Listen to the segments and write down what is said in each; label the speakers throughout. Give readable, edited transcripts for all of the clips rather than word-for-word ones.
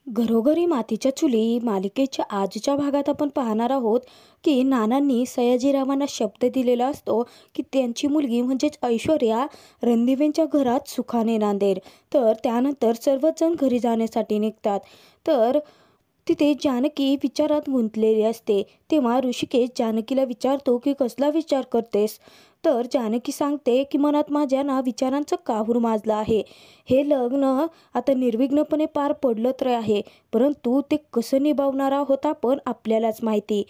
Speaker 1: घरोघरी मातीच्या चुली मालिकेच्या आजच्या भागात आपण पाहणार आहोत की नानांनी सयाजीरावांना शब्द दिलेला असतो की त्यांची मुलगी म्हणजेच ऐश्वर्या रणदिवेंच्या घरात सुखाने नांदेल. तर त्यानंतर सर्वजण घरी जाण्यासाठी निघतात. तर तिथे जानकी विचारात गुंतलेली असते. तेव्हा ऋषिकेश जानकीला विचारतो की कसला विचार करतेस. तर जानकी सांगते की मनात माझ्या ना विचारांचा काहूर माजला आहे. हे लग्न आता निर्विघ्नपणे पार पडलं तर आहे, परंतु ते कसं निभावणार आहोत आपण आपल्यालाच माहिती.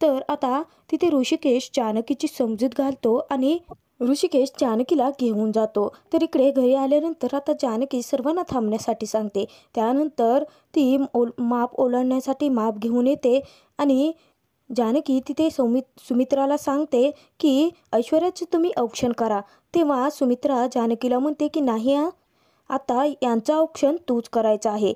Speaker 1: तर आता तिथे ऋषिकेश जानकीची समजूत घालतो आणि ऋषिकेश जानकीला घेऊन जातो. तर इकडे घरी आल्यानंतर आता जानकी सर्वांना थांबण्यासाठी सांगते. त्यानंतर ती माप ओलांडण्यासाठी माप घेऊन येते आणि जानकी तिथे सुमित्राला सांगते की ऐश्वर्याचं तुम्ही औक्षण करा. तेव्हा सुमित्रा जानकीला म्हणते की नाही आता यांचं औक्षण तूच करायचं आहे.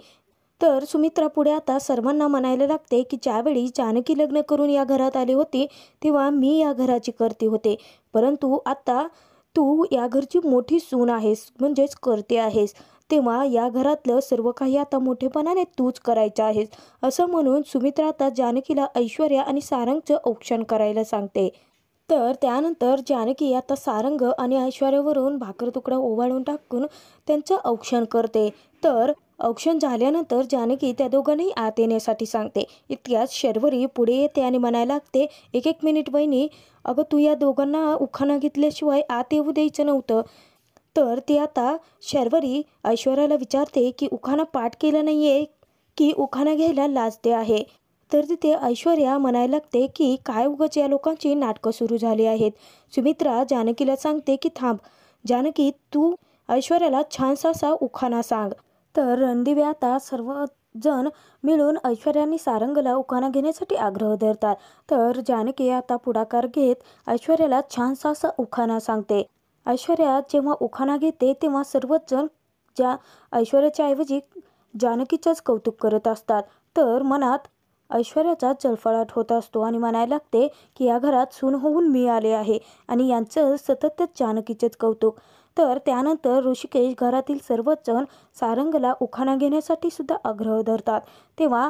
Speaker 1: तर सुमित्रा पुढे आता सर्वांना म्हणायला लागते की ज्यावेळी जानकी लग्न करून या घरात आली होती तेव्हा मी या घराची करती होते, परंतु आता तू या घरची मोठी सून आहेस म्हणजेच करते आहेस, तेव्हा या घरातलं सर्व काही आता मोठेपणाने तूच करायचं आहेस. असं म्हणून सुमित्रा आता जानकीला ऐश्वर्या आणि सारंगचं औक्षण करायला सांगते. तर त्यानंतर जानकी आता सारंग आणि ऐश्वर्यावरून भाकर तुकडा ओवाळून टाकून त्यांचं औक्षण करते. तर औक्षण झाल्यानंतर जानकी त्या दोघांनाही आत येण्यासाठी सांगते. इतक्यात शर्वरी पुढे येते आणि म्हणायला लागते, एक एक मिनिट वहिनी, अगं तू या दोघांना उखाणा घेतल्याशिवाय आत येऊ द्यायचं नव्हतं. तर ती आता शर्वरी ऐश्वर्याला विचारते की उखाणा पाठ केला नाहीये की उखाणा घ्यायला लाजते आहे. तर तिथे ऐश्वर्या म्हणायला लागते की काय उगाच या लोकांची नाटकं सुरू झाली आहेत. सुमित्रा जानकीला सांगते की थांब जानकी, तू ऐश्वर्याला छानसा असा उखाणा सांग. तर रणदिवे आता सर्वजण मिळून ऐश्वर्या आणि सारंगला उखाणा घेण्यासाठी आग्रह धरतात. तर जानकी आता पुढाकार घेत ऐश्वर्याला छानसा असा उखाणा सांगते. ऐश्वर्या जेव्हा उखाणा घेते तेव्हा सर्वच जण ऐश्वर्याच्या ऐवजी जानकीचंच कौतुक करत असतात. तर मनात ऐश्वर्याचा जळफळाट होत असतो आणि म्हणायला लागते की या घरात सून होऊन मी आले आहे आणि यांचं सतत जानकीचेच कौतुक. तर त्यानंतर ऋषिकेश घरातील सर्वच जण सारंगला उखाणा घेण्यासाठी सुद्धा आग्रह धरतात. तेव्हा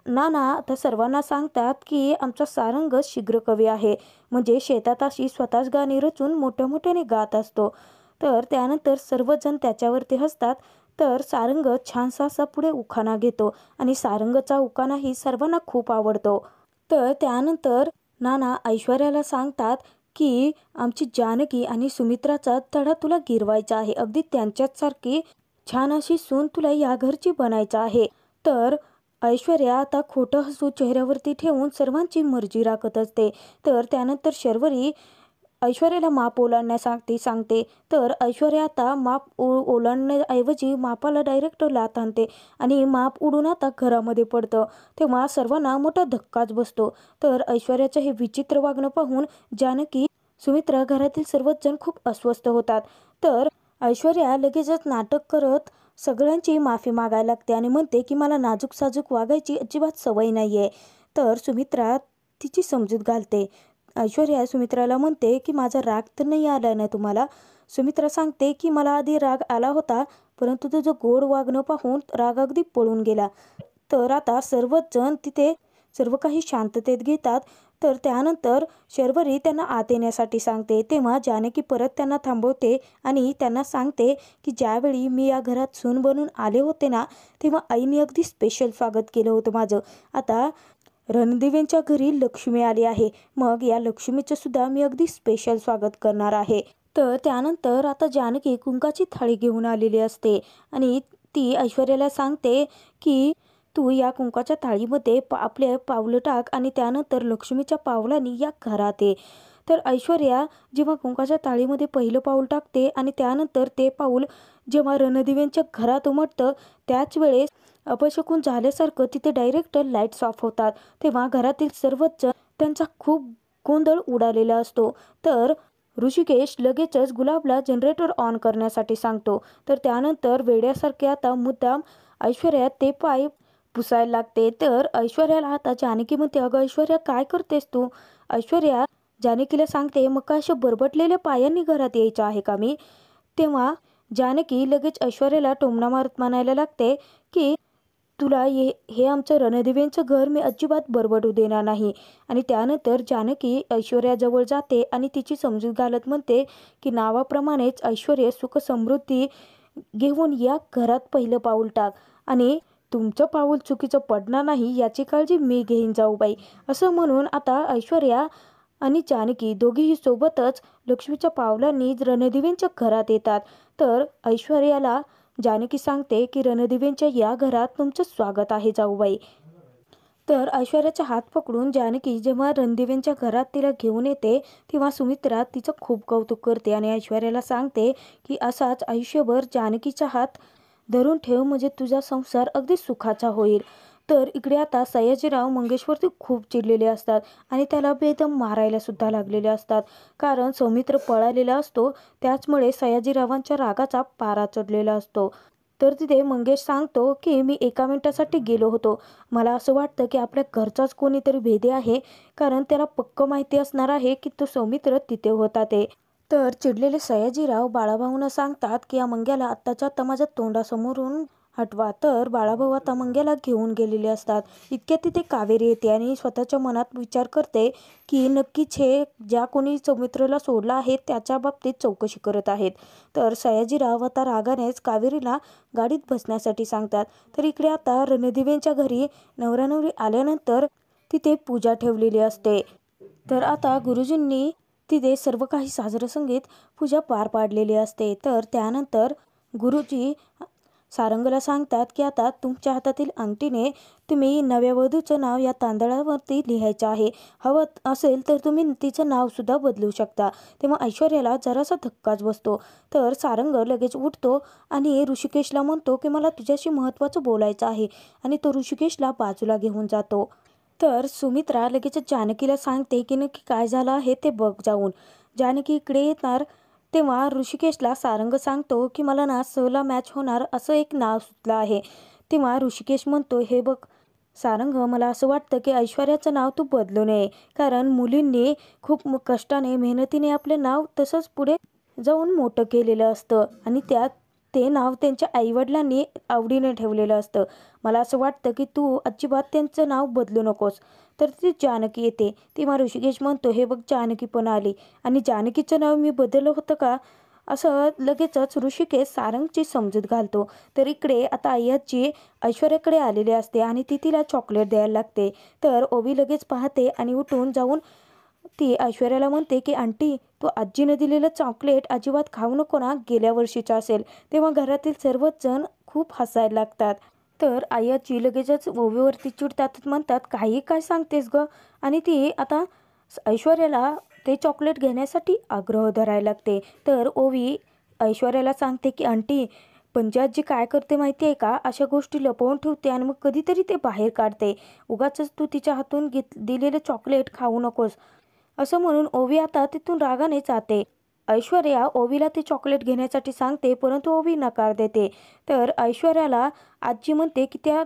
Speaker 1: नाना आता सर्वांना सांगतात की आमचा सारंग शीघ्र कवी आहे, म्हणजे शेतात अशी स्वतःच गाणी रचून मोठ्या मोठ्याने गात असतो. तर त्यानंतर सर्वजण त्याच्यावरती हसतात. तर सारंग छानसा असा पुढे उखाणा घेतो आणि सारंगचा उखाणाही सर्वांना खूप आवडतो. तर त्यानंतर नाना ऐश्वर्याला सांगतात की आमची जानकी आणि सुमित्राचा तडा तुला गिरवायचा आहे, अगदी त्यांच्याच सारखी छान अशी सून तुला या घरची बनायचं आहे. तर ऐश्वर्या आता खोटं हसू चेहऱ्यावरती ठेवून सर्वांची मर्जी राखत असते. तर त्यानंतर शर्वरी ऐश्वर्याला माप ओलांडण्यासाठी सांगते. तर ऐश्वर्या आता माप ओलांडण्याऐवजी मापाला डायरेक्ट लाथ आणते आणि माप उडून आता घरामध्ये पडतं. तेव्हा सर्वांना मोठा धक्काच बसतो. तर ऐश्वर्याचं हे विचित्र वागणं पाहून जानकी, सुमित्रा, घरातील सर्वच जण खूप अस्वस्थ होतात. तर ऐश्वर्या लगेचच नाटक करत सगळ्यांची माफी मागायला लागते आणि म्हणते की मला नाजूक साजूक वागायची अजिबात सवय नाही आहे. तर सुमित्रा तिची समजूत घालते. ऐश्वर्या सुमित्राला म्हणते की माझा राग तर नाही आला ना तुम्हाला. सुमित्रा सांगते की मला आधी राग आला होता, परंतु तुझं गोड वागणं पाहून राग अगदी पळून गेला. तर आता सर्वच जण तिथे सर्व काही शांततेत घेतात. तर त्यानंतर शर्वरी त्यांना आत येण्यासाठी सांगते. तेव्हा जानकी परत त्यांना थांबवते आणि त्यांना सांगते की ज्यावेळी मी या घरात सून बनून आले होते ना, तेव्हा आईने अगदी स्पेशल स्वागत केलं होतं माझं. आता रणदिवेंच्या घरी लक्ष्मी आली आहे, मग या लक्ष्मीचं सुद्धा मी अगदी स्पेशल स्वागत करणार आहे. तर त्यानंतर आता जानकी कुंकाची थाळी घेऊन आलेली असते आणि ती ऐश्वर्याला सांगते की तू या कुंकाच्या थाळीमध्ये आपले पावलं टाक आणि त्यानंतर लक्ष्मीच्या पावलांनी या घरात ये. तर ऐश्वर्या जेव्हा कुंकाच्या थाळीमध्ये पहिलं पाऊल टाकते आणि त्यानंतर ते पाऊल जेव्हा रणदिव्यांच्या घरात उमटतं त्याच वेळेस अपशकुन झाल्यासारखं तिथे डायरेक्ट लाईट्स ऑफ होतात. तेव्हा घरातील सर्वच जण त्यांचा खूप गोंधळ उडालेला असतो. तर ऋषिकेश लगेचच गुलाबला जनरेटर ऑन करण्यासाठी सांगतो. तर त्यानंतर वेड्यासारखे आता मुद्दाम ऐश्वर्या ते पाईप पुसायला लागते. तर ऐश्वर्याला आता जानकी म्हणते, अगं ऐश्वर्या काय करतेस तू. ऐश्वर्या जानकीला सांगते, मग काय अशा बरबटलेल्या पायांनी घरात यायचं आहे का मी. तेव्हा जानकी लगेच ऐश्वर्याला टोमणा मारत म्हणायला लागते की तुला हे आमचं रणदिवेंचं घर मी अजिबात बरबडू देणार नाही. आणि त्यानंतर जानकी ऐश्वर्याजवळ जाते आणि तिची समजूत घालत म्हणते की नावाप्रमाणेच ऐश्वर्य सुख समृद्धी घेऊन या घरात पहिलं पाऊल टाक आणि तुमचं पाऊल चुकीचं पडणार नाही याची काळजी मी घेईन जाऊबाई. असं म्हणून आता ऐश्वर्या आणि जानकी दोघीही सोबतच लक्ष्मीच्या पावलांनी रणदिवेंच्या घरात येतात. तर ऐश्वर्याला जानकी सांगते की रणदिवेंच्या या घरात तुमचं स्वागत आहे जाऊबाई. तर ऐश्वर्याचा हात पकडून जानकी जेव्हा रणदिवेंच्या घरात तिला घेऊन येते तेव्हा सुमित्रा तिचं खूप कौतुक करते आणि ऐश्वर्याला सांगते की असाच आयुष्यभर जानकीचा हात धरून ठेव म्हणजे तुझा संसार अगदी सुखाचा होईल. तर इकडे आता सयाजीराव मंगेशवरती खूप चिडलेले असतात आणि त्याला बेदम मारायला सुद्धा लागलेले असतात. कारण सौमित्र पळालेला असतो त्याचमुळे सयाजीरावांच्या रागाचा पारा चढलेला असतो. तर तिथे मंगेश सांगतो की मी 1 मिनिटासाठी गेलो होतो. मला असं वाटतं की आपल्या घरचाच कोणीतरी भेदी आहे, कारण त्याला पक्क माहिती असणार आहे की तो सौमित्र तिथे होता ते. तर चिडलेले सयाजीराव बाळाभाऊंना सांगतात की या मंग्याला आत्ताच्या आत्ता माझ्या तोंडासमोरून हटवा. तर बाळाभाऊ आता मंग्याला घेऊन गेलेले असतात. इतक्यात तिथे कावेरी येते आणि स्वतःच्या मनात विचार करते की नक्कीच हे ज्या कोणी सौमित्रला सोडला आहे त्याच्या बाबतीत चौकशी करत आहेत. तर सयाजीराव आता रागानेच कावेरीला गाडीत बसण्यासाठी सांगतात. तर इकडे आता रणदिवेंच्या घरी नवरा नवरी आल्यानंतर तिथे पूजा ठेवलेली असते. तर आता गुरुजींनी तिथे सर्व काही साजरं पूजा पार पाडलेली असते. तर त्यानंतर गुरुजी सारंगला सांगतात की आता तुमच्या हातातील अंगठीने तुम्ही नव्या वधूचं नाव या तांदळावरती लिहायचं आहे. हवं असेल तर तुम्ही तिचं नावसुद्धा बदलू शकता. तेव्हा ऐश्वर्याला जरासा धक्काच बसतो. तर सारंग लगेच उठतो आणि ऋषिकेशला म्हणतो की मला तुझ्याशी महत्त्वाचं बोलायचं आहे आणि तो ऋषिकेशला बाजूला घेऊन जातो. तर सुमित्रा लगेच जानकीला सांगते की नक्की काय झालं आहे ते बघ जाऊन. जानकी इकडे येणार तेव्हा ऋषिकेशला सारंग सांगतो की मला ना सहला मॅच होणार असं एक नाव सुचलं आहे. तेव्हा ऋषिकेश म्हणतो हे बघ सारंग, मला असं वाटतं की ऐश्वर्याचं नाव तू बदलू नये, कारण मुलींनी खूप कष्टाने मेहनतीने आपले नाव तसंच पुढे जाऊन मोठं केलेलं असतं आणि त्यात ते नाव त्यांच्या आईवडिलांनी आवडीने ठेवलेलं असतं. मला असं वाटतं की तू अजिबात त्यांचं नाव बदलू नकोस. तर ती जानकी येते तेव्हा ऋषिकेश म्हणतो हे बघ जानकी पण आली आणि जानकीचं नाव मी बदललं होतं का, असं लगेचच ऋषिकेश सारंगची समजूत घालतो. तर इकडे आता आय्याची ऐश्वर्याकडे आलेली असते आणि ती तिला चॉकलेट द्यायला लागते. तर ओवी लगेच पाहते आणि उठून जाऊन ती ऐश्वर्याला म्हणते की आंटी तू आजीनं दिलेलं चॉकलेट अजिबात खाऊ नको ना, गेल्या वर्षीचं असेल. तेव्हा घरातील सर्वच जण खूप हसायला लागतात. तर आय्याची लगेचच ओवीवरती चिडतात, म्हणतात काही काय सांगतेस ग. आणि ती आता ऐश्वर्याला ते चॉकलेट घेण्यासाठी आग्रह धरायला लागते. तर ओवी ऐश्वर्याला सांगते की आंटी पंजी आजी काय करते माहिती आहे का, अशा गोष्टी लपवून ठेवते आणि मग कधीतरी ते बाहेर काढते. उगाचच तू तिच्या हातून दिलेलं चॉकलेट खाऊ नकोस. असं म्हणून ओवी आता तिथून रागाने जाते. ऐश्वर्या ओवीला ते चॉकलेट घेण्यासाठी सांगते परंतु ओवी नकार देते. तर ऐश्वर्याला आजी म्हणते की त्या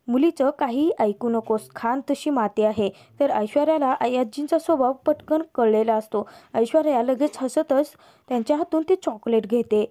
Speaker 1: मुलीचं काहीही ऐकू नकोस, खान तशी माती आहे. तर ऐश्वर्याला आजींचा स्वभाव पटकन कळलेला असतो. ऐश्वर्या लगेच हसतच त्यांच्या हातून ते चॉकलेट घेते.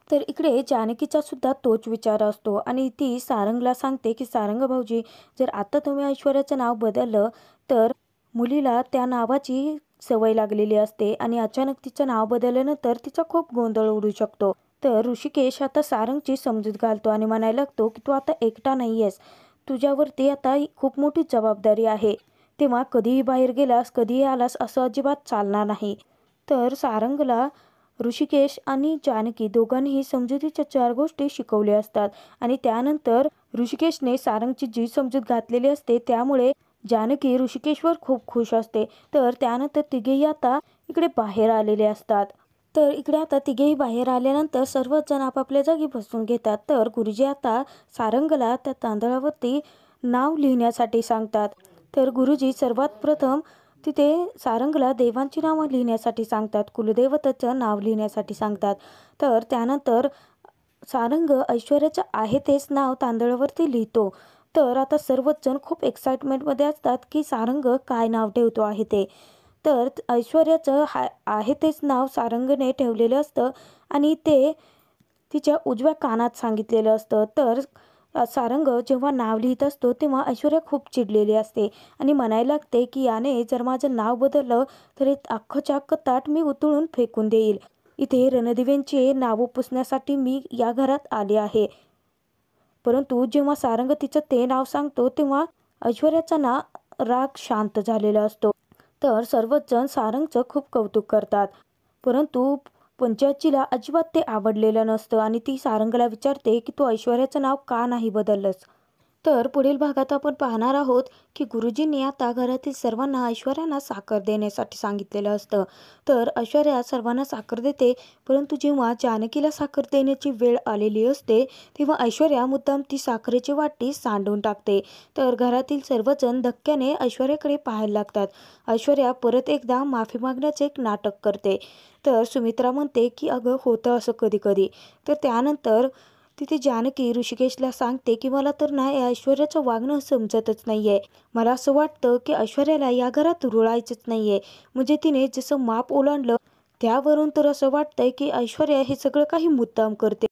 Speaker 1: तर इकडे जानकीचा सुद्धा तोच विचार असतो आणि ती सारंगला सांगते की सारंग भाऊजी, जर आता तुम्ही ऐश्वर्याचं नाव बदललं तर मुलीला त्या नावाची सवय लागलेली असते आणि अचानक तिचं नाव बदलल्यानंतर तिचा खूप गोंधळ उडू शकतो. तर ऋषिकेश आता सारंगची समजूत घालतो आणि म्हणायला लागतो की तू आता एकटा नाही आहेस, तुझ्यावरती आता खूप मोठी जबाबदारी आहे. तेव्हा कधीही बाहेर गेलास कधीही आलास असं अजिबात चालणार नाही. तर सारंगला ऋषिकेश आणि जानकी दोघांनीही समजुतीच्या 4 गोष्टी शिकवल्या असतात आणि त्यानंतर ऋषिकेशने सारंगची जी समजूत घातलेली असते त्यामुळे जानकी ऋषिकेशवर खूप खुश असते. तर त्यानंतर तिघेही आता इकडे बाहेर आलेले असतात. तर इकडे आता तिघेही बाहेर आल्यानंतर सर्वच जण आपापल्या जागी बसून घेतात. तर गुरुजी आता सारंगला त्या तांदळावरती नाव लिहिण्यासाठी सांगतात. तर गुरुजी सर्वात प्रथम तिथे सारंगला देवांची नावं लिहिण्यासाठी सांगतात, कुलदेवतेचं नाव लिहिण्यासाठी सांगतात. तर त्यानंतर सारंग ऐश्वर्याचं आहे तेच नाव तांदळावरती लिहितो. तर आता सर्वच जण खूप एक्साइटमेंटमध्ये असतात की सारंग काय नाव ठेवतो आहे ते. तर ऐश्वर्याचं आहे तेच नाव सारंगने ठेवलेलं असतं आणि ते तिच्या उजव्या कानात सांगितलेलं असतं. तर सारंग जेव्हा नाव लिहित असतो तेव्हा ऐश्वर्या खूप चिडलेली असते आणि म्हणायला लागते की याने जर माझं नाव बदललं तर हे अख्खच्या अख्खं ताट मी उतळून फेकून देईल. इथे रणदिवेंचे नाव पुसण्यासाठी मी या घरात आले आहे. परंतु जेव्हा सारंग तिचं ते नाव सांगतो तेव्हा ऐश्वर्याचा राग शांत झालेला असतो. तर सर्वच जण सारंगचं खूप कौतुक करतात. परंतु पंचायतीला अजिबात ते आवडलेलं नसतं आणि ती सारंगला विचारते की तू ऐश्वर्याचं नाव का नाही बदललंस. तर पुढील भागात आपण पाहणार आहोत की गुरुजींनी आता घरातील सर्वांना ऐश्वर्यांना साखर देण्यासाठी सांगितलेलं असतं. तर ऐश्वर्या सर्वांना साखर देते, परंतु जेव्हा जानकीला साखर देण्याची वेळ आलेली असते तेव्हा ऐश्वर्या मुद्दाम ती साखरेची वाटी सांडून टाकते. तर घरातील सर्वजण धक्क्याने ऐश्वर्याकडे पाहायला लागतात. ऐश्वर्या परत एकदा माफी मागण्याचे एक नाटक करते. तर सुमित्रा म्हणते की अगं होतं असं कधी कधी. तर त्यानंतर तिथे जानकी ऋषिकेशला सांगते की मला तर नाही ऐश्वर्याचं वागणं समजतच नाहीये. मला असं वाटतं की ऐश्वर्याला या घरात रुळायचंच नाहीये. म्हणजे तिने जसं माप ओलांडलं त्यावरून तर असं वाटतंय की ऐश्वर्या हे सगळं काही मुद्दाम करते.